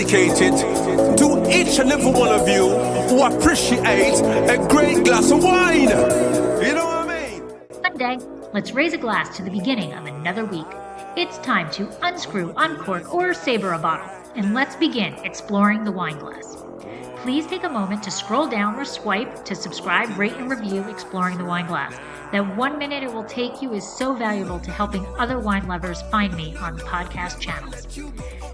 dedicated to each and every one of you who appreciate a great glass of wine. You know what I mean? Monday, let's raise a glass to the beginning of another week. It's time to unscrew, uncork, or saber a bottle, and let's begin exploring the wine glass. Please take a moment to scroll down or swipe to subscribe, rate, and review Exploring the Wine Glass. That 1 minute it will take you is so valuable to helping other wine lovers find me on podcast channels.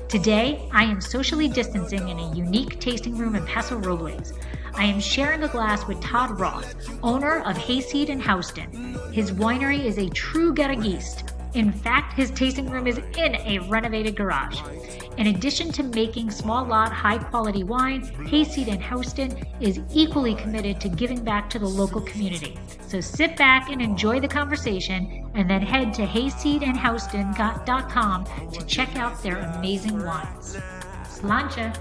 Today, I am socially distancing in a unique tasting room in Paso Robles. I am sharing a glass with Todd Ross, owner of Hayseed and Housdon. His winery is a true garagiste. In fact, his tasting room is in a renovated garage. In addition to making small lot, high quality wine, Hayseed and Housdon is equally committed to giving back to the local community. So sit back and enjoy the conversation, and then head to hayseedandhousdon.com to check out their amazing wines. Slancha!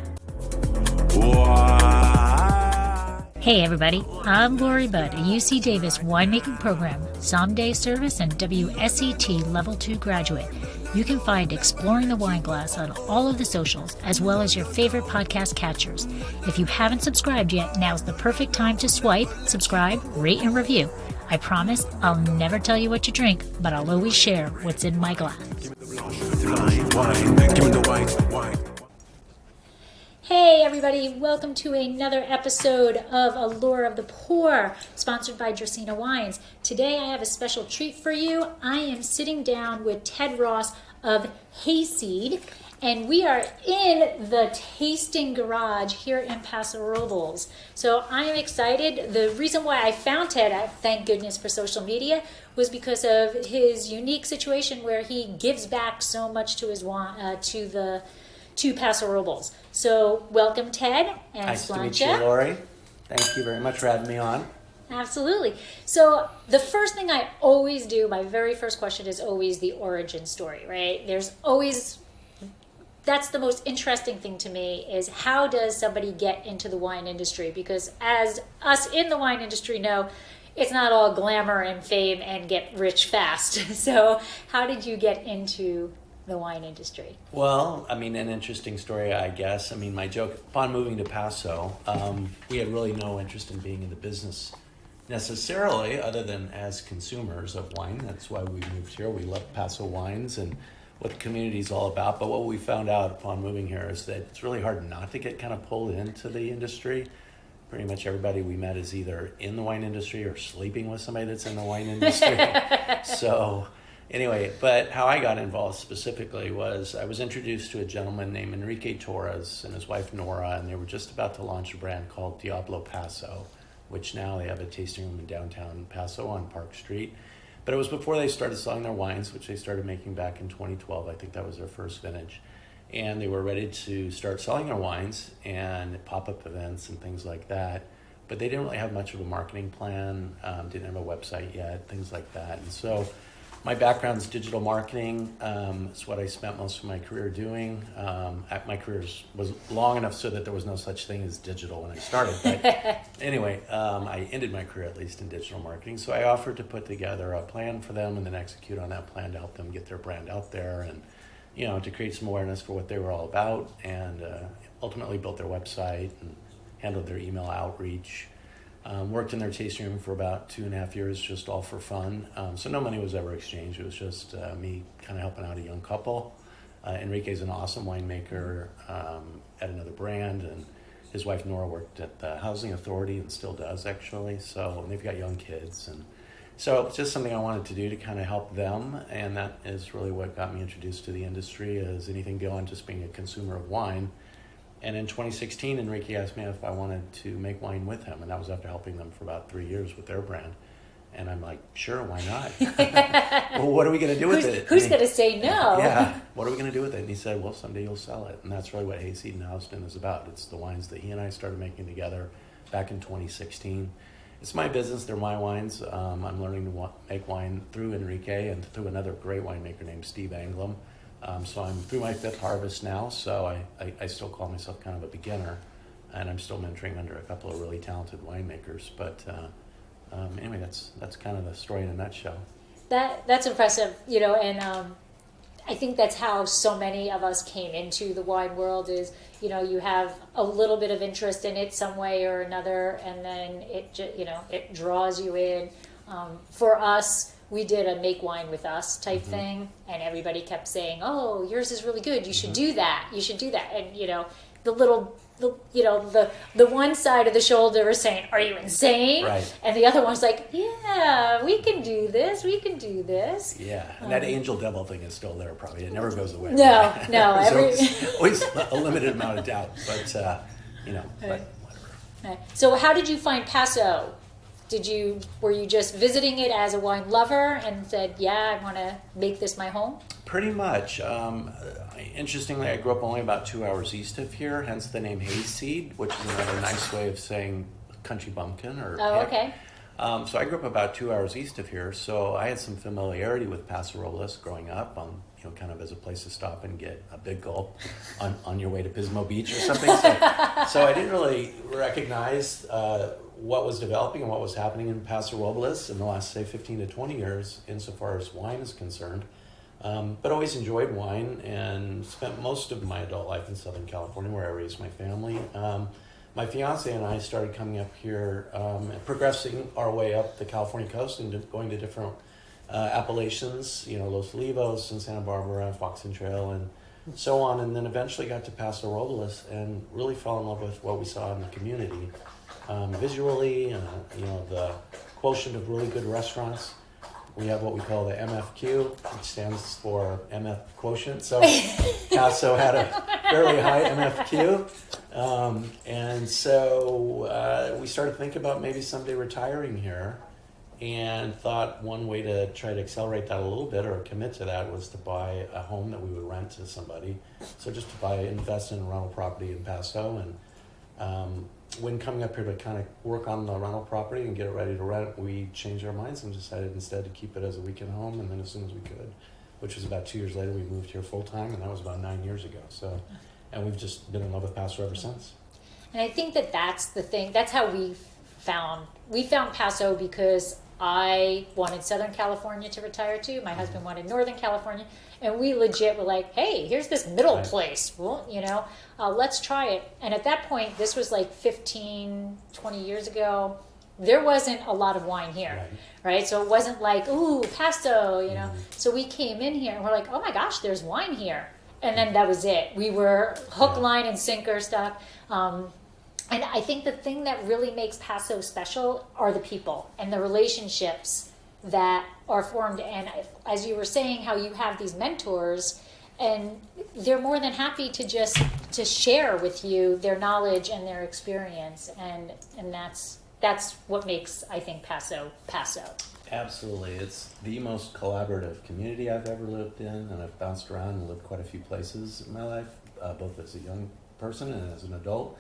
Hey everybody, I'm Lori Budd, a UC Davis winemaking program, Someday Service, and WSET Level 2 graduate. You can find Exploring the Wine Glass on all of the socials, as well as your favorite podcast catchers. If you haven't subscribed yet, now's the perfect time to swipe, subscribe, rate, and review. I promise I'll never tell you what to drink, but I'll always share what's in my glass. Hey everybody, welcome to another episode of Allure of the Poor, sponsored by Dracaena Wines. Today I have a special treat for you. I am sitting down with Todd Ross of Hayseed, and we are in the tasting garage here in Paso Robles. So I am excited. The reason why I found Ted, thank goodness for social media, was because of his unique situation where he gives back so much to his to Paso Robles. So welcome, Ted, and nice Slancha. to meet you, Lori. Thank you very much for having me on. Absolutely. So the first thing I always do, my very first question is always the origin story, right? That's the most interesting thing to me, is how does somebody get into the wine industry? Because as us in the wine industry know, it's not all glamour and fame and get rich fast. So how did you get into the wine industry? Well, an interesting story, I guess. My joke, upon moving to Paso, we had really no interest in being in the business necessarily, other than as consumers of wine. That's why we moved here. We love Paso wines and what the community is all about. But what we found out upon moving here is that it's really hard not to get kind of pulled into the industry. Pretty much everybody we met is either in the wine industry or sleeping with somebody that's in the wine industry. So anyway, but how I got involved specifically was I was introduced to a gentleman named Enrique Torres and his wife Nora, and they were just about to launch a brand called Diablo Paso, which now they have a tasting room in downtown Paso on Park Street. But it was before they started selling their wines, which they started making back in 2012. I think that was their first vintage. And they were ready to start selling their wines and pop-up events and things like that. But they didn't really have much of a marketing plan, didn't have a website yet, things like that. And so my background is digital marketing. It's what I spent most of my career doing. My career was long enough so that there was no such thing as digital when I started. But anyway, I ended my career at least in digital marketing. So I offered to put together a plan for them and then execute on that plan to help them get their brand out there and, to create some awareness for what they were all about, and ultimately built their website and handled their email outreach. Worked in their tasting room for about 2.5 years, just all for fun. So no money was ever exchanged. It was just me kind of helping out a young couple. Enrique's an awesome winemaker at another brand, and his wife Nora worked at the Housing Authority and still does, actually. So they've got young kids. And so it's just something I wanted to do to kind of help them, and that is really what got me introduced to the industry, as anything beyond just being a consumer of wine. And in 2016, Enrique asked me if I wanted to make wine with him, and that was after helping them for about 3 years with their brand. And I'm like, sure, why not? Well, what are we going to do with it? Who's going to say no? Yeah, what are we going to do with it? And he said, well, someday you'll sell it. And that's really what Hayseed and Housdon is about. It's the wines that he and I started making together back in 2016. It's my business. They're my wines. I'm learning to make wine through Enrique and through another great winemaker named Steve Anglem. So I'm through my 5th harvest now, so I still call myself kind of a beginner, and I'm still mentoring under a couple of really talented winemakers. But anyway, that's kind of the story in a nutshell. That's impressive, and I think that's how so many of us came into the wine world is, you have a little bit of interest in it some way or another, and then it draws you in. For us, we did a make wine with us type thing, and everybody kept saying, "Oh, yours is really good. You should do that. You should do that." And the one side of the shoulder is saying, "Are you insane?" Right. And the other one's like, "Yeah, we can do this. We can do this." Yeah, and that angel devil thing is still there. Probably it never goes away. No. There's always a limited amount of doubt, but but whatever. So, how did you find Paso? Were you just visiting it as a wine lover and said, "Yeah, I want to make this my home"? Pretty much. Interestingly, I grew up only about 2 hours east of here, hence the name Hayseed, which is another nice way of saying country bumpkin or pick. Okay. So I grew up about 2 hours east of here, so I had some familiarity with Paso Robles growing up, kind of as a place to stop and get a big gulp on your way to Pismo Beach or something. So I didn't really recognize what was developing and what was happening in Paso Robles in the last, say, 15 to 20 years insofar as wine is concerned. But always enjoyed wine and spent most of my adult life in Southern California where I raised my family. My fiance and I started coming up here, progressing our way up the California coast and going to different appellations, Los Olivos and Santa Barbara, Fox and Trail, and so on. And then eventually got to Paso Robles and really fell in love with what we saw in the community. Visually, the quotient of really good restaurants. We have what we call the MFQ, which stands for MF quotient. So Paso had a fairly high MFQ. And so we started thinking about maybe someday retiring here, and thought one way to try to accelerate that a little bit or commit to that was to buy a home that we would rent to somebody. So just to invest in a rental property in Paso. And when coming up here to kind of work on the rental property and get it ready to rent, we changed our minds and decided instead to keep it as a weekend home, and then as soon as we could, which was about 2 years later, we moved here full time, and that was about 9 years ago. So, and we've just been in love with Paso ever since. And I think that's the thing. That's how we found Paso, because I wanted Southern California to retire to. My husband wanted Northern California. And we legit were like, hey, here's this middle place. Well, let's try it. And at that point, this was like 15, 20 years ago. There wasn't a lot of wine here, right? So it wasn't like, ooh, Paso, So we came in here and we're like, oh my gosh, there's wine here. And then that was it. We were hook, line, and sinker stuff. And I think the thing that really makes Paso special are the people and the relationships that are formed. And as you were saying, how you have these mentors, and they're more than happy to share with you their knowledge and their experience. And that's what makes, I think, Paso. Absolutely. It's the most collaborative community I've ever lived in, and I've bounced around and lived quite a few places in my life, both as a young person and as an adult.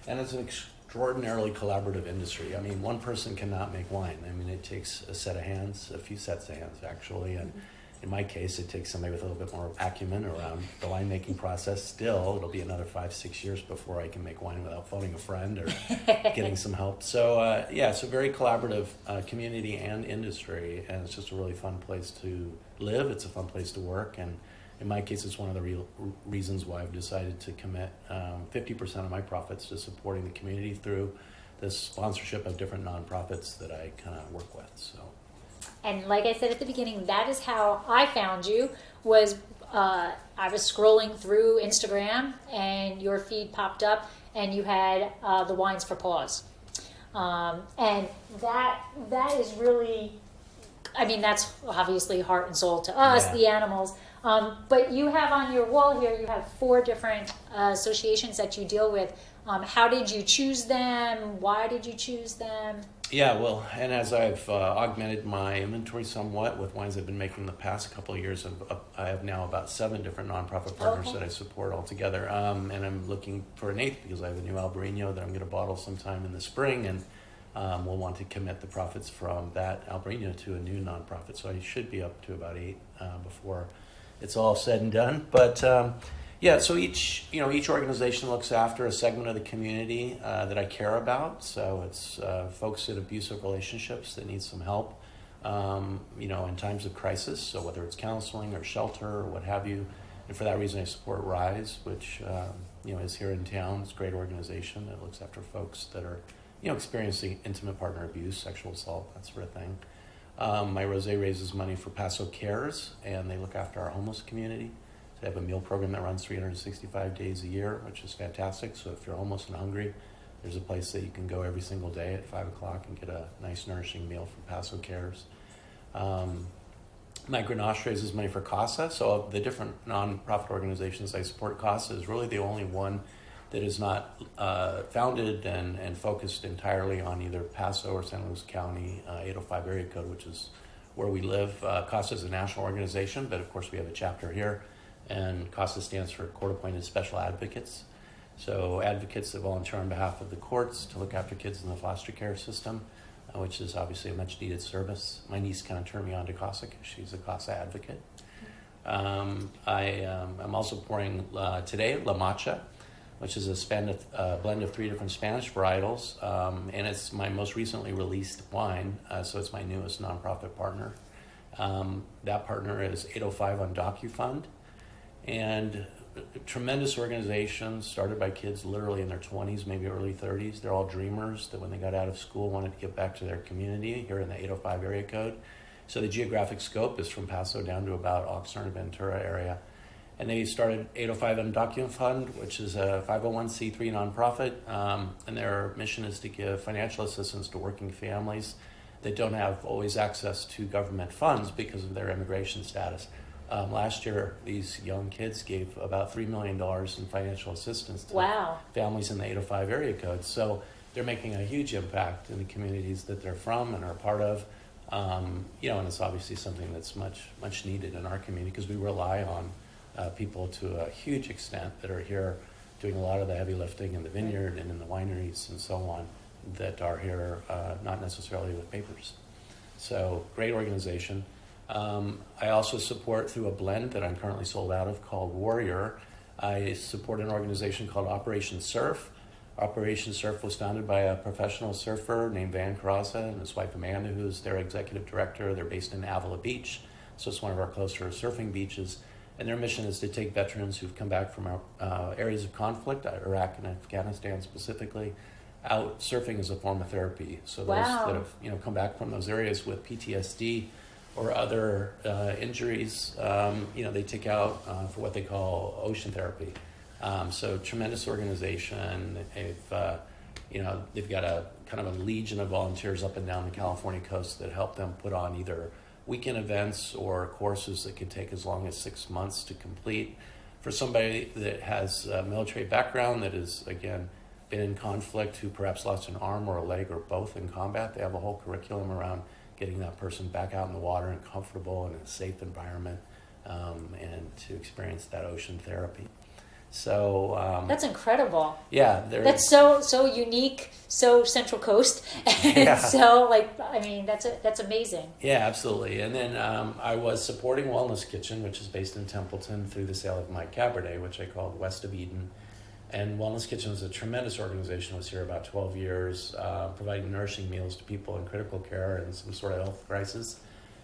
And it's an extraordinarily collaborative industry. I mean, one person cannot make wine. I mean, it takes a set of hands, a few sets of hands, actually. And in my case, it takes somebody with a little bit more acumen around the winemaking process. Still, it'll be another 5-6 years before I can make wine without phoning a friend or getting some help. So, it's a very collaborative community and industry, and it's just a really fun place to live. It's a fun place to work, and in my case, it's one of the real reasons why I've decided to commit 50% of my profits to supporting the community through the sponsorship of different nonprofits that I kind of work with. So, and like I said at the beginning, that is how I found you. I was scrolling through Instagram, and your feed popped up, and you had the Wines for Paws, and that is really, I mean, that's obviously heart and soul to us, the animals. But you have on your wall here, you have 4 different associations that you deal with. How did you choose them? Why did you choose them? Yeah, well, and as I've augmented my inventory somewhat with wines I've been making the past couple of years, I have now about 7 different nonprofit partners that I support altogether. And I'm looking for an 8th because I have a new Albarino that I'm going to bottle sometime in the spring, and we'll want to commit the profits from that Albarino to a new nonprofit. So I should be up to about 8 before it's all said and done. But so each organization looks after a segment of the community that I care about. So it's folks in abusive relationships that need some help. in times of crisis. So whether it's counseling or shelter or what have you. And for that reason, I support RISE, which, is here in town. It's a great organization that looks after folks that are, experiencing intimate partner abuse, sexual assault, that sort of thing. My Rosé raises money for Paso Cares, and they look after our homeless community. They have a meal program that runs 365 days a year, which is fantastic. So if you're homeless and hungry, there's a place that you can go every single day at 5 o'clock and get a nice, nourishing meal from Paso Cares. My Grenache raises money for CASA. So of the different nonprofit organizations I support, CASA is really the only one that is not founded and focused entirely on either Paso or San Luis County 805 area code, which is where we live. CASA is a national organization, but of course we have a chapter here. And CASA stands for Court-Appointed Special Advocates. So advocates that volunteer on behalf of the courts to look after kids in the foster care system, which is obviously a much needed service. My niece kind of turned me on to CASA because she's a CASA advocate. I'm also pouring today La Matcha, which is a blend of 3 different Spanish varietals, and it's my most recently released wine, so it's my newest nonprofit partner. That partner is 805 on DocuFund, and a tremendous organization started by kids literally in their 20s, maybe early 30s. They're all dreamers that when they got out of school wanted to get back to their community here in the 805 area code. So the geographic scope is from Paso down to about Oxnard and Ventura area. And they started 805 on DocuFund, which is a 501c3 nonprofit, and their mission is to give financial assistance to working families that don't have always access to government funds because of their immigration status. Last year, these young kids gave about $3 million in financial assistance to families in the 805 area code. So they're making a huge impact in the communities that they're from and are part of. And it's obviously something that's much needed in our community because we rely on people to a huge extent that are here doing a lot of the heavy lifting in the vineyard and in the wineries and so on that are here not necessarily with papers. So great organization. I also support through a blend that I'm currently sold out of called Warrior. I support an organization called Operation Surf. Operation Surf was founded by a professional surfer named Van Carraza and his wife Amanda, who's their executive director. They're based in Avila Beach, so it's one of our closer surfing beaches. And their mission is to take veterans who've come back from our areas of conflict, Iraq and Afghanistan specifically, out surfing as a form of therapy. So those that have come back from those areas with PTSD or other injuries, they take out for what they call ocean therapy. So tremendous organization. They've got a kind of a legion of volunteers up and down the California coast that help them put on either weekend events or courses that can take as long as 6 months to complete. For somebody that has a military background that has, again, been in conflict, who perhaps lost an arm or a leg or both in combat, they have a whole curriculum around getting that person back out in the water and comfortable in a safe environment and to experience that ocean therapy. So that's incredible. Yeah, that's so unique, so Central Coast, and so that's amazing. Yeah, absolutely. And then I was supporting Wellness Kitchen, which is based in Templeton, through the sale of my Cabernet, which I called West of Eden. And Wellness Kitchen is a tremendous organization. I was here about 12 years, providing nourishing meals to people in critical care and some sort of health crisis.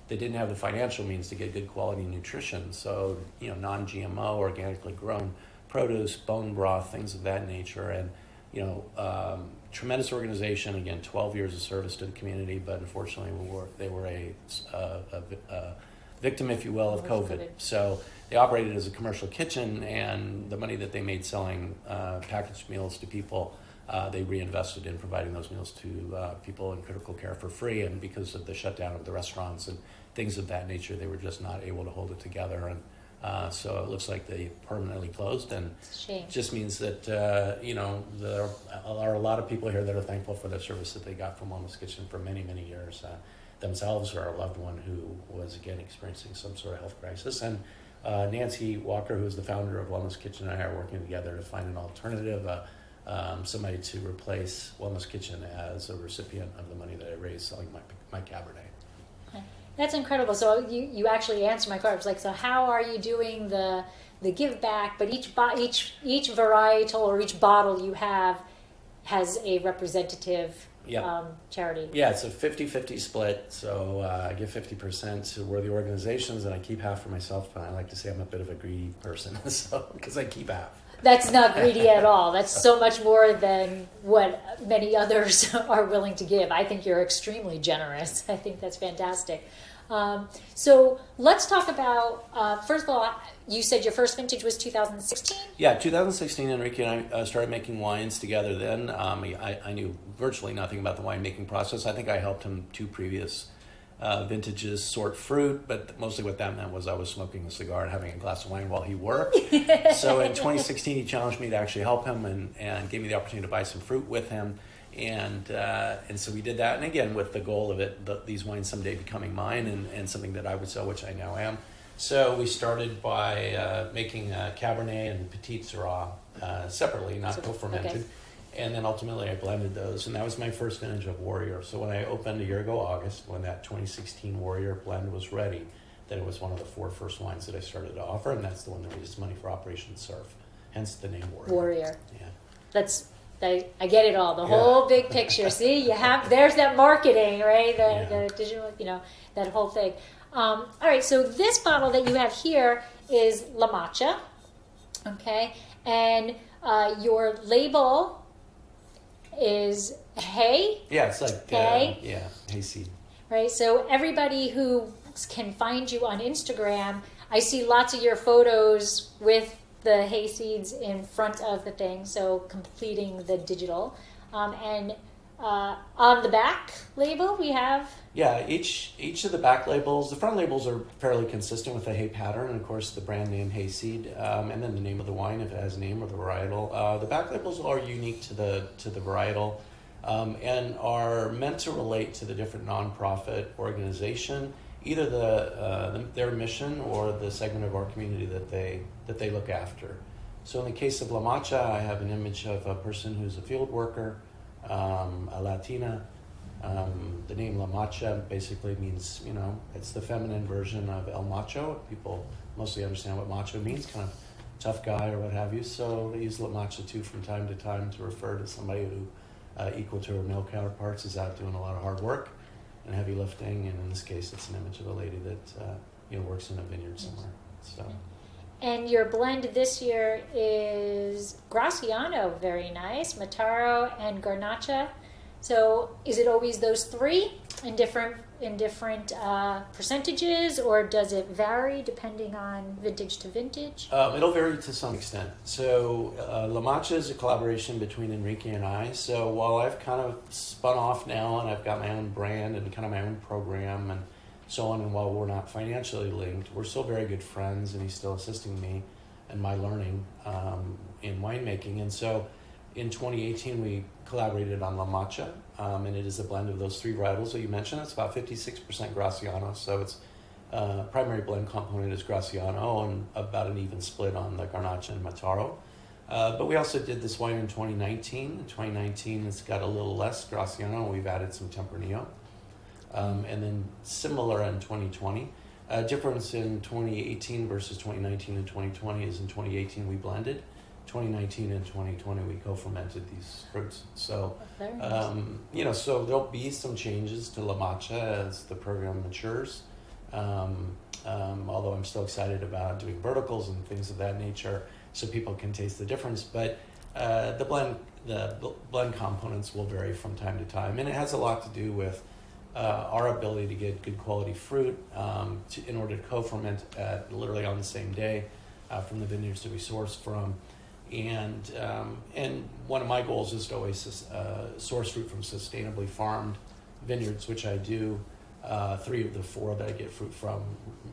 They didn't have the financial means to get good quality nutrition, so non-GMO, organically grown produce, bone broth, things of that nature, and tremendous organization. Again, 12 years of service to the community, but unfortunately, they were a victim, if you will, of COVID. So they operated as a commercial kitchen, and the money that they made selling packaged meals to people, they reinvested in providing those meals to people in critical care for free. And because of the shutdown of the restaurants and things of that nature, they were just not able to hold it together. And so it looks like they permanently closed, and it just means that there are a lot of people here that are thankful for the service that they got from Wellness Kitchen for many, many years, themselves or a loved one who was, again, experiencing some sort of health crisis. And Nancy Walker, who's the founder of Wellness Kitchen, and I are working together to find an alternative, somebody to replace Wellness Kitchen as a recipient of the money that I raised selling my Cabernet. That's incredible. So you actually answered my question. It's so how are you doing the give back? But each varietal or each bottle you have has a representative Yeah. charity. Yeah, it's a 50-50 split. So I give 50% to worthy organizations, and I keep half for myself. And I like to say I'm a bit of a greedy person, so because I keep half. That's not greedy at all. That's so much more than what many others are willing to give. I think you're extremely generous. I think that's fantastic. So let's talk about, first of all, you said your first vintage was 2016? Yeah, 2016, Enrique and I started making wines together then. I knew virtually nothing about the winemaking process. I think I helped him 2 previous vintages sort fruit, but mostly what that meant was I was smoking a cigar and having a glass of wine while he worked. So in 2016, he challenged me to actually help him and gave me the opportunity to buy some fruit with him. And so we did that. And again, with the goal of these wines someday becoming mine and something that I would sell, which I now am. So we started by making Cabernet and Petit Syrah separately, not co-fermented. Okay. And then ultimately I blended those. And that was my first vintage of Warrior. So when I opened a year ago, August, when that 2016 Warrior blend was ready, then it was one of the 4 first wines that I started to offer. And that's the one that raised money for Operation Surf. Hence the name Warrior. Warrior. Yeah. I get it all. The whole big picture. See, there's that marketing, right? The digital, that whole thing. All right, so this bottle that you have here is La Matcha, okay? And your label is hay? Yeah, it's like hay. Hayseed. Right, so everybody who can find you on Instagram, I see lots of your photos with the hay seeds in front of the thing, so completing the digital. And on the back label we have... Yeah, each of the back labels, the front labels are fairly consistent with the hay pattern, and of course the brand name Hayseed, and then the name of the wine if it has a name or the varietal. The back labels are unique to the varietal and are meant to relate to the different nonprofit organization, either their mission or the segment of our community that they look after. So in the case of La Matcha, I have an image of a person who's a field worker, a Latina. The name La Matcha basically means, it's the feminine version of El Macho. People mostly understand what macho means, kind of tough guy or what have you. So they use La Matcha too from time to time to refer to somebody who, equal to her male counterparts, is out doing a lot of hard work and heavy lifting. And in this case, it's an image of a lady that works in a vineyard somewhere. So. And your blend this year is Graciano, very nice, Mataro and Garnacha. So is it always those 3 in different percentages, or does it vary depending on vintage to vintage? It'll vary to some extent. So La Matcha is a collaboration between Enrique and I. So while I've kind of spun off now and I've got my own brand and kind of my own program and so on, and while we're not financially linked, we're still very good friends, and he's still assisting me in my learning in winemaking. And so in 2018, we collaborated on La Matcha, and it is a blend of those 3 varietals that you mentioned. It's about 56% Graciano, so its primary blend component is Graciano, and about an even split on the Garnacha and Mataro. But we also did this wine in 2019. In 2019, it's got a little less Graciano, and we've added some Tempranillo. And then similar in 2020. Difference in 2018 versus 2019 and 2020 is in 2018 we blended. 2019 and 2020 we co-fermented these fruits. So, so there'll be some changes to La Matcha as the program matures. Although I'm still excited about doing verticals and things of that nature so people can taste the difference. But the blend components will vary from time to time. And it has a lot to do with our ability to get good quality fruit in order to co-ferment literally on the same day from the vineyards that we source from. And one of my goals is to always source fruit from sustainably farmed vineyards, which I do. 3 of the 4 that I get fruit from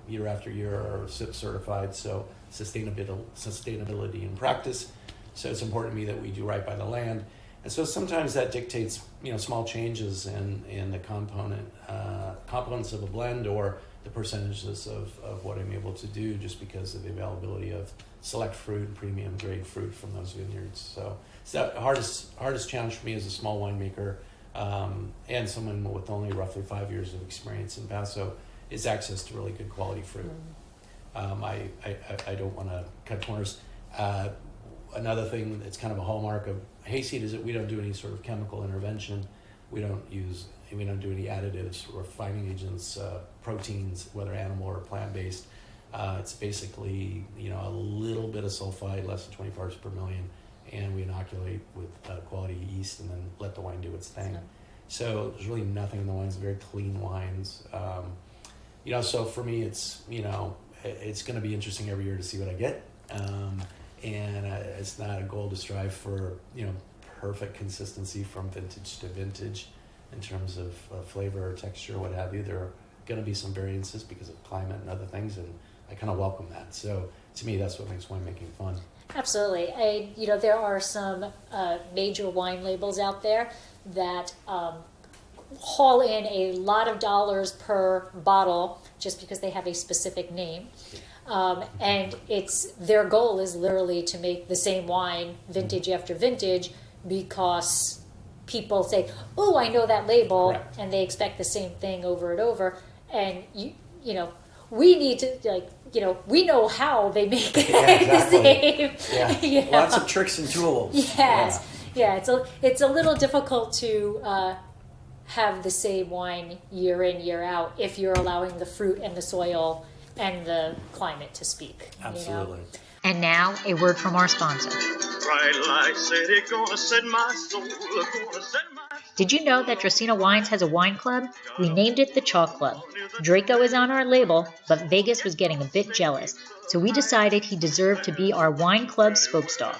year after year are SIP certified, so sustainability in practice. So it's important to me that we do right by the land. And so sometimes that dictates, small changes in the components of a blend or the percentages of what I'm able to do, just because of the availability of select fruit and premium grade fruit from those vineyards. So it's the hardest challenge for me as a small winemaker and someone with only roughly 5 years of experience in Paso is access to really good quality fruit. I don't want to cut corners. Another thing that's kind of a hallmark of Hayseed is that we don't do any sort of chemical intervention We don't do any additives, refining agents, proteins, whether animal or plant-based. It's basically, a little bit of sulfide, less than 20 parts per million, and we inoculate with quality yeast and then let the wine do its thing. So there's really nothing in the wines, very clean wines. So for me, it's going to be interesting every year to see what I get. And it's not a goal to strive for, perfect consistency from vintage to vintage in terms of flavor or texture, what have you. There are going to be some variances because of climate and other things, and I kind of welcome that. So to me, that's what makes winemaking fun. Absolutely. There are some major wine labels out there that haul in a lot of dollars per bottle just because they have a specific name. And their goal is literally to make the same wine vintage after vintage because people say, oh, I know that label. Correct. And they expect the same thing over and over. And, we need to, we know how they make it exactly. the same. Yeah. Lots of tricks and tools. Yes. Yeah. It's a little difficult to have the same wine year in, year out if you're allowing the fruit and the soil and the climate to speak. Absolutely. And now, a word from our sponsor. Did you know that Dracaena Wines has a wine club? We named it the Chalk Club. Draco is on our label, but Vegas was getting a bit jealous, so we decided he deserved to be our wine club spokesdog.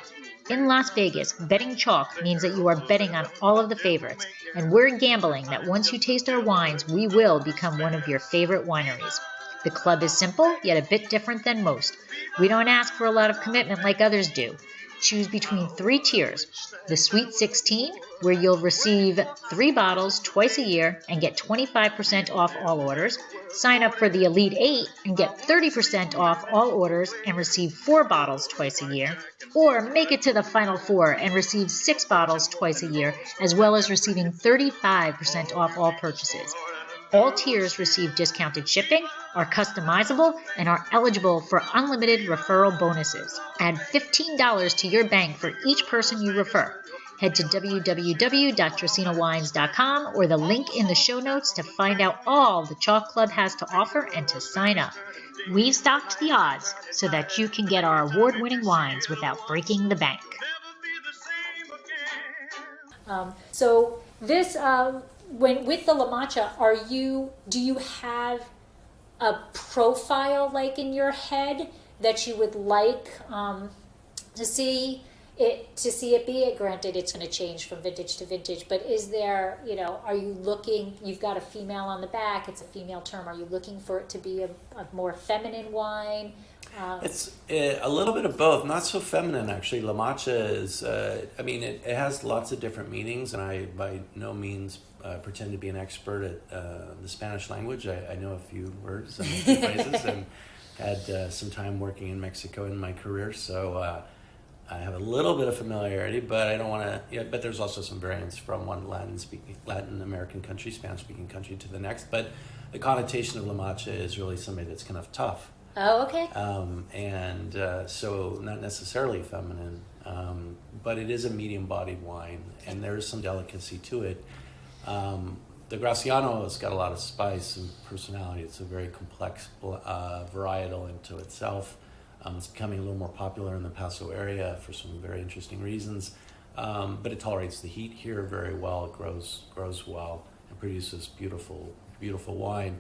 In Las Vegas, betting chalk means that you are betting on all of the favorites, and we're gambling that once you taste our wines, we will become one of your favorite wineries. The club is simple, yet a bit different than most. We don't ask for a lot of commitment like others do. Choose between 3 tiers. The Sweet 16, where you'll receive 3 bottles twice a year and get 25% off all orders. Sign up for the Elite 8 and get 30% off all orders and receive 4 bottles twice a year. Or make it to the Final 4 and receive 6 bottles twice a year, as well as receiving 35% off all purchases. All tiers receive discounted shipping, are customizable, and are eligible for unlimited referral bonuses. Add $15 to your bank for each person you refer. Head to www.dracaenawines.com or the link in the show notes to find out all the Chalk Club has to offer and to sign up. We've stocked the odds so that you can get our award-winning wines without breaking the bank. So this... When with the La Matcha, do you have a profile like in your head that you would like to see it be? Granted, it's going to change from vintage to vintage, but is there, are you looking? You've got a female on the back. It's a female term. Are you looking for it to be a more feminine wine? It's a little bit of both. Not so feminine, actually. La Matcha is, it has lots of different meanings, and I by no means pretend to be an expert at the Spanish language. I know a few words and a few phrases, and had some time working in Mexico in my career, so I have a little bit of familiarity, but I don't want to. But there's also some variance from one Latin American country, Spanish-speaking country, to the next. But the connotation of La Matcha is really somebody that's kind of tough. Oh, okay. So not necessarily feminine, but it is a medium-bodied wine, and there is some delicacy to it. The Graciano has got a lot of spice and personality. It's a very complex varietal into itself. It's becoming a little more popular in the Paso area for some very interesting reasons, but it tolerates the heat here very well. It grows well and produces beautiful wine.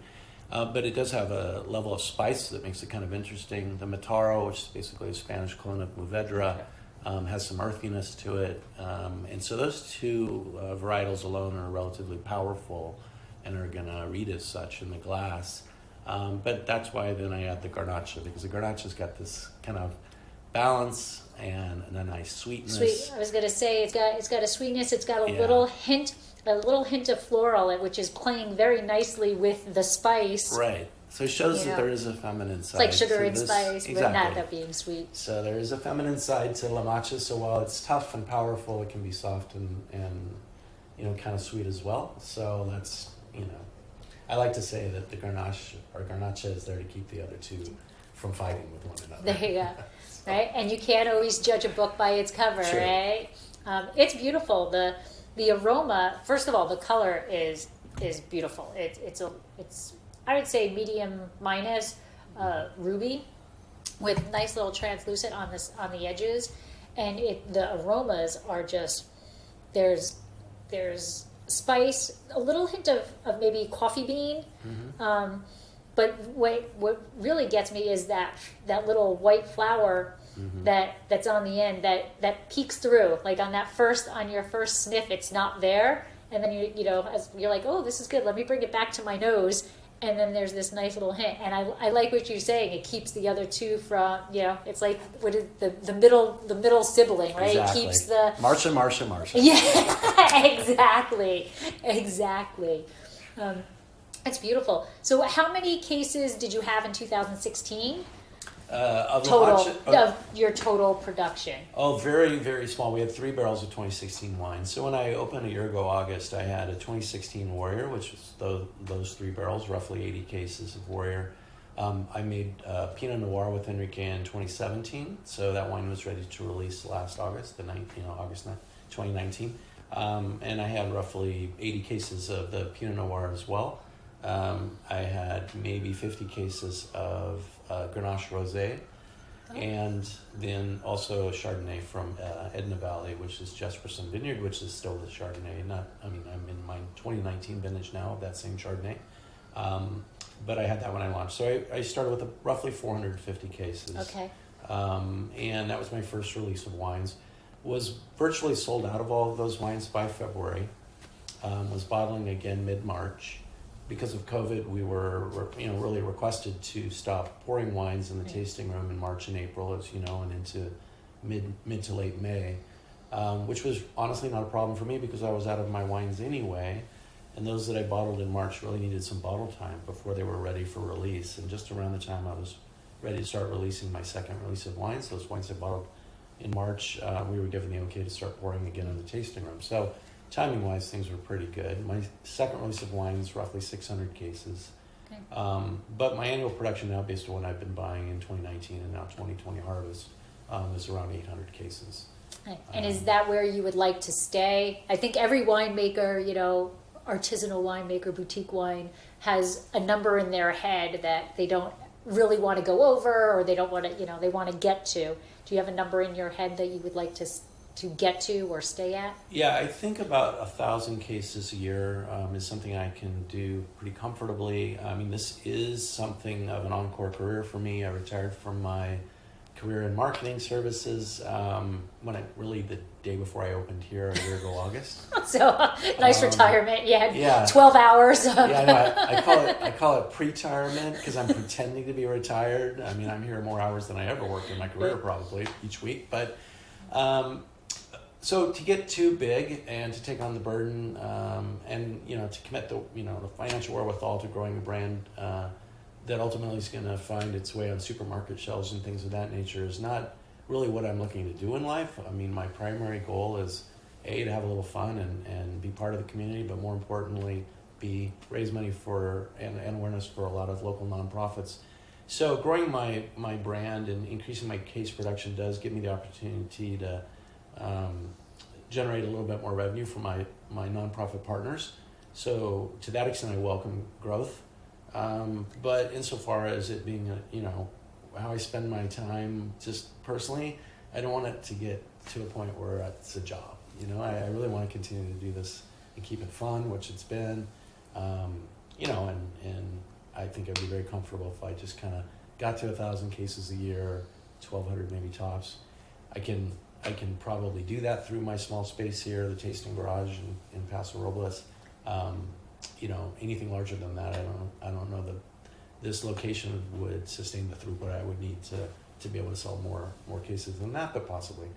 But it does have a level of spice that makes it kind of interesting. The Mataro, which is basically a Spanish clone of Mourvedre, has some earthiness to it. And so those two varietals alone are relatively powerful and are going to read as such in the glass. But that's why then I add the Garnacha, because the Garnacha's got this kind of balance and a nice sweetness. Sweet. I was going to say it's got a sweetness. It's got a little hint of floral, which is playing very nicely with the spice. Right. So it shows that there is a feminine side. It's like sugar and spice, exactly. but not that being sweet. So there is a feminine side to La Matcha. So while it's tough and powerful, it can be soft and kind of sweet as well. So that's, I like to say that the Garnacha is there to keep the other two from fighting with one another. There you go. Right? And you can't always judge a book by its cover, Sure. right? It's beautiful. the aroma, first of all, the color is beautiful. It's I would say medium minus ruby with nice little translucent on the edges, and the aromas are just there's spice, a little hint of maybe coffee bean. But what really gets me is that little white flower that's on the end that peeks through. Like on your first sniff, it's not there, and then as you're like, oh, this is good. Let me bring it back to my nose, and then there's this nice little hint. And I like what you're saying. It keeps the other two from it's like what is the middle sibling, right? Exactly. It keeps the Marcia. Yeah, exactly. It's beautiful. So how many cases did you have in 2016? Of Your total production? Oh, very, very small. We had 3 barrels of 2016 wine. So when I opened a year ago, August, I had a 2016 Warrior, which was those 3 barrels, roughly 80 cases of Warrior. I made Pinot Noir with Enrique in 2017, so that wine was ready to release last August, August 9th, 2019. And I had roughly 80 cases of the Pinot Noir as well. I had maybe 50 cases of Grenache Rosé, and then also a Chardonnay from Edna Valley, which is Jesperson Vineyard, which is still the Chardonnay. I'm in my 2019 vintage now of that same Chardonnay. But I had that when I launched. So I started with roughly 450 cases. Okay. And that was my first release of wines. Was virtually sold out of all of those wines by February. Was bottling again mid-March. Because of COVID, we were really requested to stop pouring wines in the tasting room in March and April, as you know, and into mid to late May, which was honestly not a problem for me because I was out of my wines anyway, and those that I bottled in March really needed some bottle time before they were ready for release. And just around the time I was ready to start releasing my second release of wines, those wines I bottled in March, we were given the okay to start pouring again in the tasting room. So timing-wise, things were pretty good. My second release of wine is roughly 600 cases. Okay. But my annual production now, based on what I've been buying in 2019 and now 2020 harvest, is around 800 cases. Okay. And is that where you would like to stay? I think every winemaker, artisanal winemaker, boutique wine, has a number in their head that they don't really want to go over, or they don't want to, they want to get to. Do you have a number in your head that you would like to get to or stay at? Yeah, I think about 1,000 cases a year is something I can do pretty comfortably. I mean, this is something of an encore career for me. I retired from my career in marketing services the day before I opened here a year ago, August. So nice retirement. You had 12 hours. I call it pre-retirement because I'm pretending to be retired. I mean, I'm here more hours than I ever worked in my career probably each week, but. So to get too big and to take on the burden, and to commit the financial wherewithal to growing a brand that ultimately is going to find its way on supermarket shelves and things of that nature is not really what I'm looking to do in life. I mean, my primary goal is to have a little fun and be part of the community, but more importantly, raise money for and awareness for a lot of local nonprofits. So growing my brand and increasing my case production does give me the opportunity to generate a little bit more revenue for my nonprofit partners. So to that extent, I welcome growth. But insofar as it being how I spend my time just personally, I don't want it to get to a point where it's a job. I really want to continue to do this and keep it fun, which it's been. And I think I'd be very comfortable if I just kind of got to 1,000 cases a year, 1,200 maybe tops. I can probably do that through my small space here, the tasting garage in Paso Robles. Anything larger than that, I don't know that this location would sustain the throughput I would need to be able to sell more cases than that, but possibly.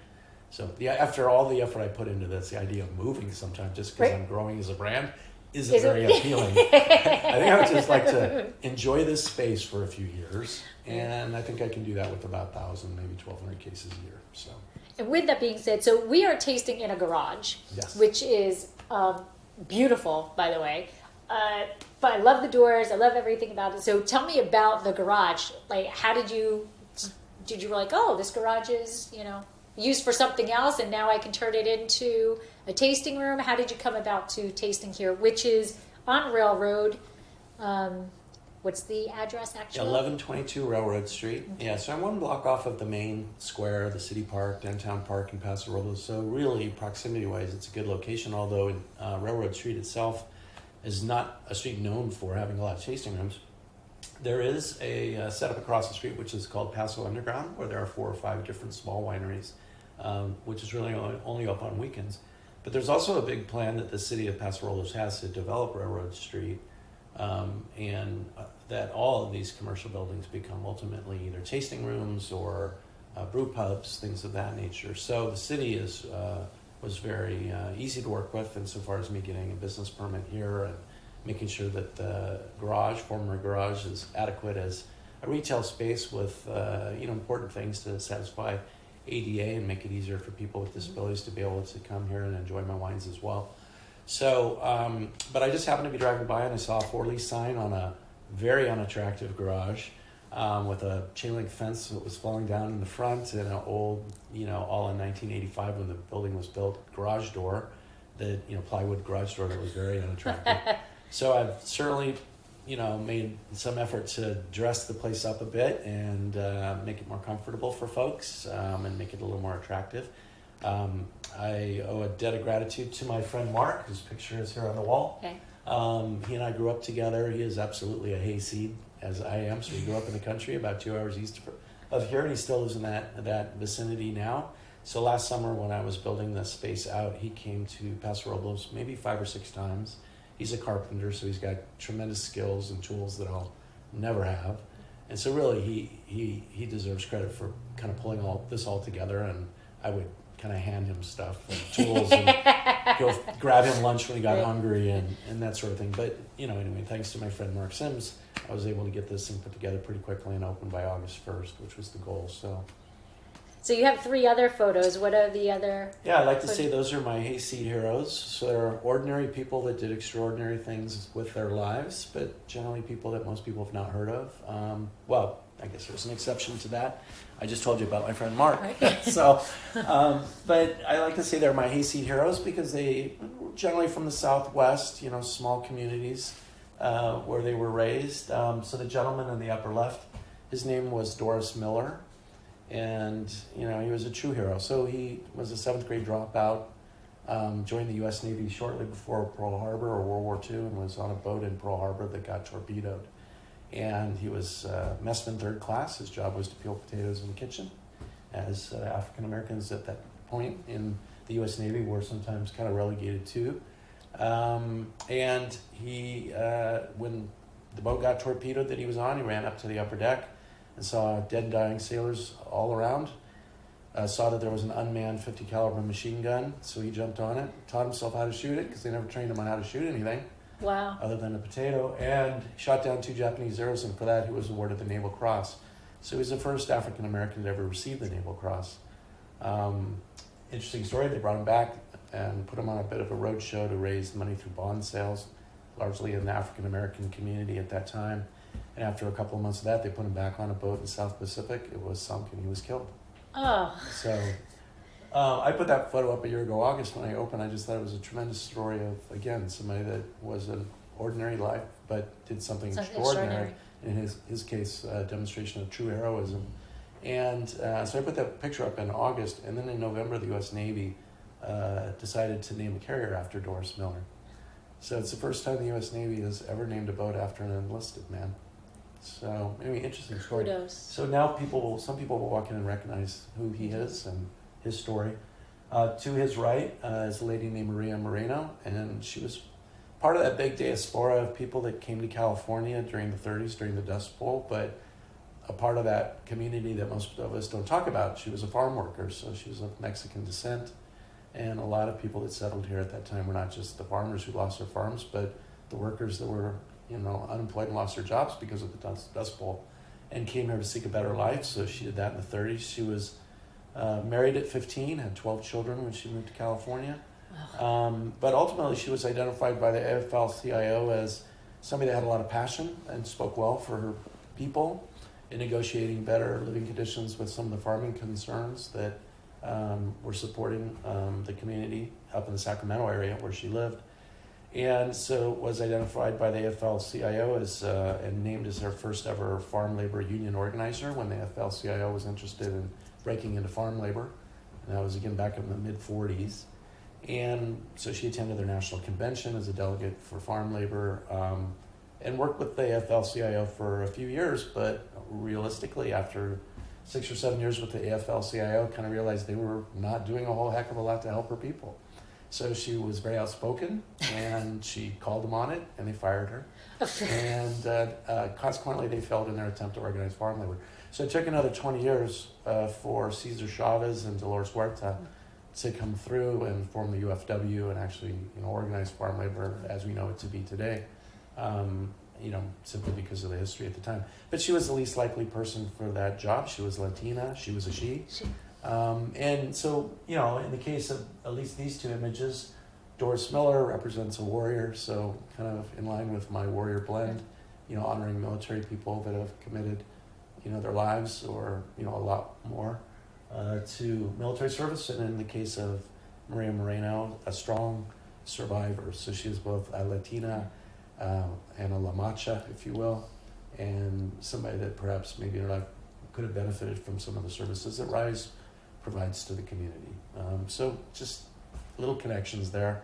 So after all the effort I put into this, the idea of moving sometimes just because I'm growing as a brand isn't very appealing. I think I would just like to enjoy this space for a few years, and I think I can do that with about 1,000, maybe 1,200 cases a year. So. And with that being said, so we are tasting in a garage, yes. Which is beautiful, by the way. But I love the doors. I love everything about it. So tell me about the garage. Like, how did you were like, oh, this garage is, used for something else, and now I can turn it into a tasting room. How did you come about to tasting here, which is on Railroad? What's the address actually? 1122 Railroad Street. Okay. Yeah, so I'm one block off of the main square, the city park, downtown park in Paso Robles. So really, proximity-wise, it's a good location, although Railroad Street itself is not a street known for having a lot of tasting rooms. There is a setup across the street, which is called Paso Underground, where there are 4 or 5 different small wineries, which is really only up on weekends. But there's also a big plan that the city of Paso Robles has to develop Railroad Street, and that all of these commercial buildings become ultimately either tasting rooms or brew pubs, things of that nature. So the city was very easy to work with insofar as me getting a business permit here and making sure that the former garage, is adequate as a retail space with important things to satisfy ADA and make it easier for people with disabilities to be able to come here and enjoy my wines as well. So, but I just happened to be driving by and I saw a for-lease sign on a very unattractive garage with a chain link fence that was falling down in the front and an old, all in 1985 when the building was built, garage door, the plywood garage door that was very unattractive. So I've certainly, made some effort to dress the place up a bit and make it more comfortable for folks and make it a little more attractive. I owe a debt of gratitude to my friend Mark, whose picture is here on the wall. Okay. He and I grew up together. He is absolutely a Hayseed, as I am. So we grew up in the country, about 2 hours east of here, and he still lives in that vicinity now. So last summer when I was building the space out, he came to Paso Robles maybe 5 or 6 times. He's a carpenter, so he's got tremendous skills and tools that I'll never have. And so really he deserves credit for kind of pulling this all together, and I would kind of hand him stuff and tools and go grab him lunch when he got hungry and that sort of thing. But, anyway, thanks to my friend Mark Sims, I was able to get this thing put together pretty quickly and open by August 1st, which was the goal. So you have 3 other photos. What are the other? Yeah, I like to say those are my Hayseed heroes. So they're ordinary people that did extraordinary things with their lives, but generally people that most people have not heard of. Well, I guess there's an exception to that. I just told you about my friend Mark. Right. So, but I like to say they're my Hayseed heroes because they generally from the Southwest, small communities where they were raised. So the gentleman in the upper left, his name was Doris Miller. And, he was a true hero. So he was a 7th grade dropout, joined the U.S. Navy shortly before Pearl Harbor or World War II and was on a boat in Pearl Harbor that got torpedoed. And he was messman 3rd class. His job was to peel potatoes in the kitchen, as African Americans at that point in the U.S. Navy were sometimes kind of relegated to. And he, when the boat got torpedoed that he was on, he ran up to the upper deck and saw dead and dying sailors all around. Saw that there was an unmanned 50 caliber machine gun, so he jumped on it, taught himself how to shoot it because they never trained him on how to shoot anything. Wow. Other than a potato, and shot down 2 Japanese arrows, and for that he was awarded the Naval Cross. So he was the first African American to ever receive the Naval Cross. Interesting story, they brought him back and put him on a bit of a road show to raise money through bond sales, largely in the African American community at that time. And after a couple of months of that, they put him back on a boat in the South Pacific. It was sunk and he was killed. Oh. So I put that photo up a year ago, August, when I opened. I just thought it was a tremendous story of, again, somebody that was an ordinary life, but did something extraordinary. In his case, a demonstration of true heroism. And so I put that picture up in August, and then in November, the U.S. Navy decided to name a carrier after Doris Miller. So it's the first time the U.S. Navy has ever named a boat after an enlisted man. So, anyway, interesting story. Kudos. So now some people will walk in and recognize who he is and his story. To his right is a lady named Maria Moreno, and she was part of that big diaspora of people that came to California during the 30s, during the Dust Bowl, but a part of that community that most of us don't talk about. She was a farm worker, so she was of Mexican descent, and a lot of people that settled here at that time were not just the farmers who lost their farms, but the workers that were unemployed and lost their jobs because of the Dust Bowl and came here to seek a better life. So she did that in the 30s. She was married at 15, had 12 children when she moved to California. But ultimately she was identified by the AFL-CIO as somebody that had a lot of passion and spoke well for her people in negotiating better living conditions with some of the farming concerns that were supporting the community up in the Sacramento area where she lived. And so was identified by the AFL-CIO as, and named as their first ever farm labor union organizer when the AFL-CIO was interested in breaking into farm labor. And that was again back in the mid-40s. And so she attended their national convention as a delegate for farm labor, and worked with the AFL-CIO for a few years, but realistically after 6 or 7 years with the AFL-CIO, kind of realized they were not doing a whole heck of a lot to help her people. So she was very outspoken, and she called them on it, and they fired her. And consequently, they failed in their attempt to organize farm labor. So it took another 20 years for Cesar Chavez and Dolores Huerta to come through and form the UFW and actually, organize farm labor as we know it to be today. Simply because of the history at the time. But she was the least likely person for that job. She was Latina. She was a she. And so, in the case of at least these two images, Doris Miller represents a warrior, so kind of in line with my warrior blend, honoring military people that have committed, their lives or, a lot more to military service. And in the case of Maria Moreno, a strong survivor. So she is both a Latina and a La Matcha, if you will, and somebody that perhaps maybe in her life could have benefited from some of the services that RISE provides to the community. So just little connections there.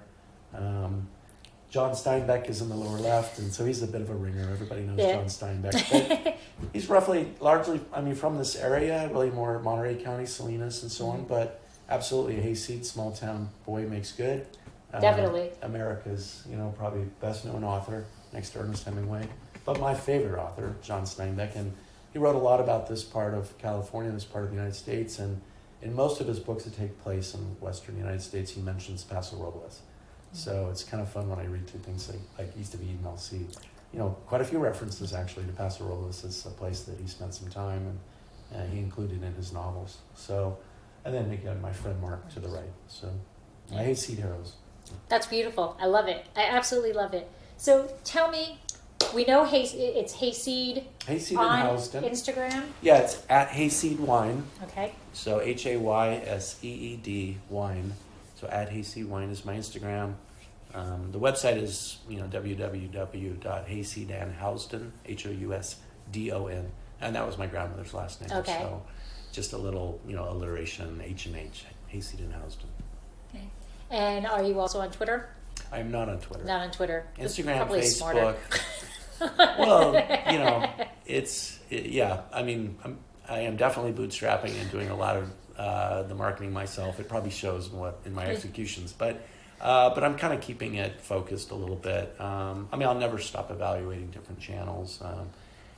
John Steinbeck is in the lower left, and so he's a bit of a ringer. Everybody knows John Steinbeck. But he's largely, from this area, really more Monterey County, Salinas, and so on, but absolutely a Hayseed, small town boy makes good. Definitely. America's, probably best known author next to Ernest Hemingway, but my favorite author, John Steinbeck, and he wrote a lot about this part of California, this part of the United States, and in most of his books that take place in western United States, he mentions Paso Robles. So it's kind of fun when I read through things like East of Eden, I'll see, quite a few references actually to Paso Robles as a place that he spent some time and he included in his novels. So, and then again, my friend Mark to the right. So my Hayseed heroes. That's beautiful. I love it. I absolutely love it. So tell me, we know it's Hayseed. Hayseed on and Housdon. Instagram. Yeah, it's at Hayseed Wine. Okay. So HAYSEED Wine. So at Hayseed Wine is my Instagram. The website is www.Hayseed and Housdon HOUSDON, and that was my grandmother's last name. Okay. So just a little alliteration, H&H, Hayseed and Housdon. Okay. And are you also on Twitter? I'm not on Twitter. Not on Twitter. Instagram, Probably Facebook. Smarter. Well, I am definitely bootstrapping and doing a lot of the marketing myself. It probably shows in my executions, but I'm kind of keeping it focused a little bit. I'll never stop evaluating different channels,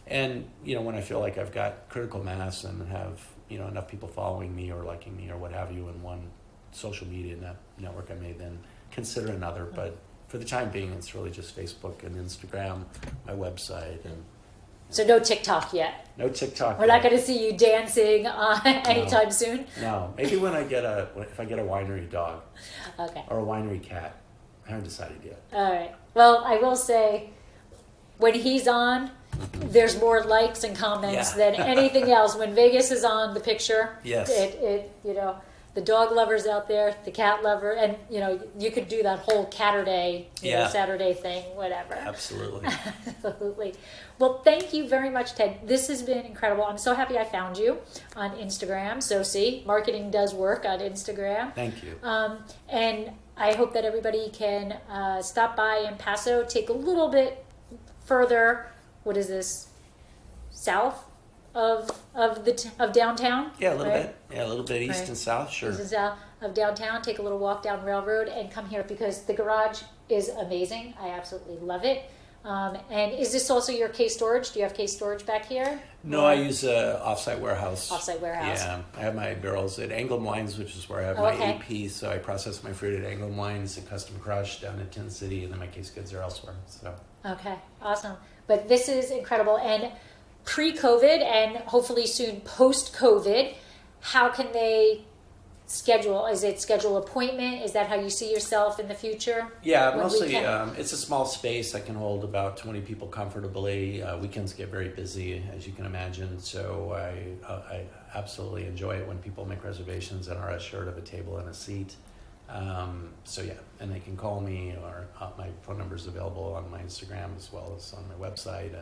and when I feel like I've got critical mass and have enough people following me or liking me or what have you in one social media network, I may then consider another. But for the time being, it's really just Facebook and Instagram, my website, and so no TikTok yet. no TikTok. We're not going to see you dancing anytime soon. No, maybe if I get a winery dog. Okay. Or a winery cat. I haven't decided yet. All right. Well, I will say, when he's on, there's more likes and comments than anything else. When Vegas is on the picture, yes, the dog lovers out there, the cat lover, and you could do that whole Catterday, Saturday thing, whatever. Absolutely. Absolutely. Well, thank you very much, Ted. This has been incredible. I'm so happy I found you on Instagram. So see, marketing does work on Instagram. Thank you. And I hope that everybody can stop by in Paso, take a little bit further. What is this? South of downtown? Yeah, a little bit. Yeah, a little bit east and south, sure. East and south of downtown. Take a little walk down Railroad and come here because the garage is amazing. I absolutely love it. And is this also your case storage? Do you have case storage back here? No, I use a offsite warehouse. Offsite warehouse. Yeah, I have my barrels at Anglin Wines, which is where I have my AP. So I process my fruit at Anglin Wines and custom crush down in Tin City, and then my case goods are elsewhere. So. Okay, awesome. But this is incredible. And pre-COVID and hopefully soon post-COVID, how can they schedule? Is it schedule appointment? Is that how you see yourself in the future? Yeah, When mostly weekend? it's a small space that can hold about 20 people comfortably. Weekends get very busy, as you can imagine, so I absolutely enjoy it when people make reservations and are assured of a table and a seat. So yeah, and they can call me, or my phone number is available on my Instagram as well as on my website,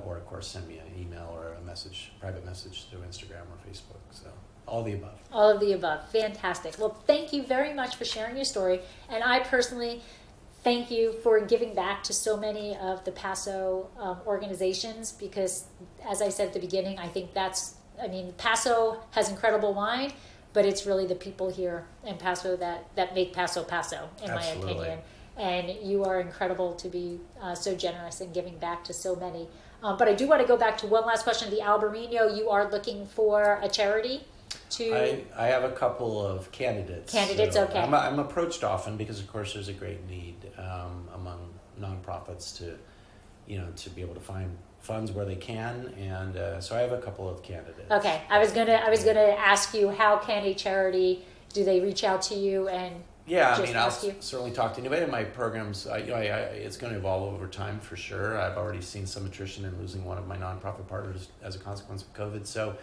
or of course send me an email or a message, private message through Instagram or Facebook. So all the above. All of the above. Fantastic. Well, thank you very much for sharing your story. And I personally thank you for giving back to so many of the Paso organizations, because as I said at the beginning, I think Paso has incredible wine, but it's really the people here in Paso that make Paso, in my opinion. And you are incredible to be so generous in giving back to so many. But I do want to go back to one last question. The Albarino, you are looking for a charity? I have a couple of candidates. So okay. I'm approached often because, of course, there's a great need among nonprofits to be able to find funds where they can, and so I have a couple of candidates. Okay, I was gonna ask you, how can a charity, do they reach out to you and? Yeah, I'll certainly talk to anybody. My programs, it's going to evolve over time for sure. I've already seen some attrition in losing one of my nonprofit partners as a consequence of COVID. So,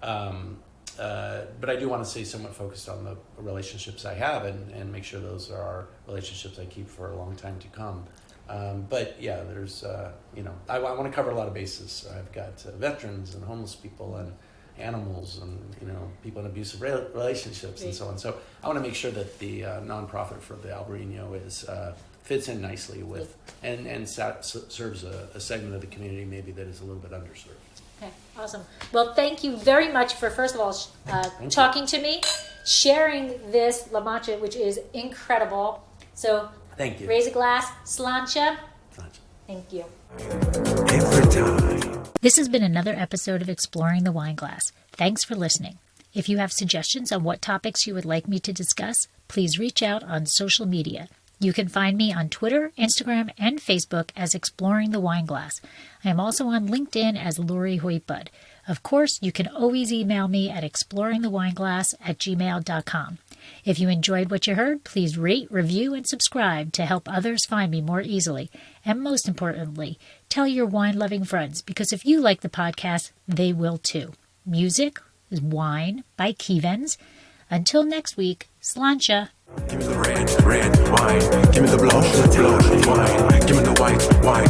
but I do want to stay somewhat focused on the relationships I have and make sure those are relationships I keep for a long time to come. But yeah, there's, I want to cover a lot of bases. I've got veterans and homeless people and animals and people in abusive relationships and so on. So I want to make sure that the nonprofit for the Albarino fits in nicely with and serves a segment of the community maybe that is a little bit underserved. Okay, awesome. Well, thank you very much for, first of all, talking to me, sharing this La Matcha, which is incredible. So thank you. Raise a glass, Slancha. Thank you. Every time. This has been another episode of Exploring the Wine Glass. Thanks for listening. If you have suggestions on what topics you would like me to discuss, please reach out on social media. You can find me on Twitter, Instagram, and Facebook as Exploring the Wine Glass. I am also on LinkedIn as Lori Hoytbud. Of course, you can always email me at exploringthewineglass@gmail.com. If you enjoyed what you heard, please rate, review, and subscribe to help others find me more easily. And most importantly, tell your wine-loving friends, because if you like the podcast, they will too. Music is Wine by Kevens. Until next week, Slancha. Give me the red wine. Give me the blush wine. Give me the white wine.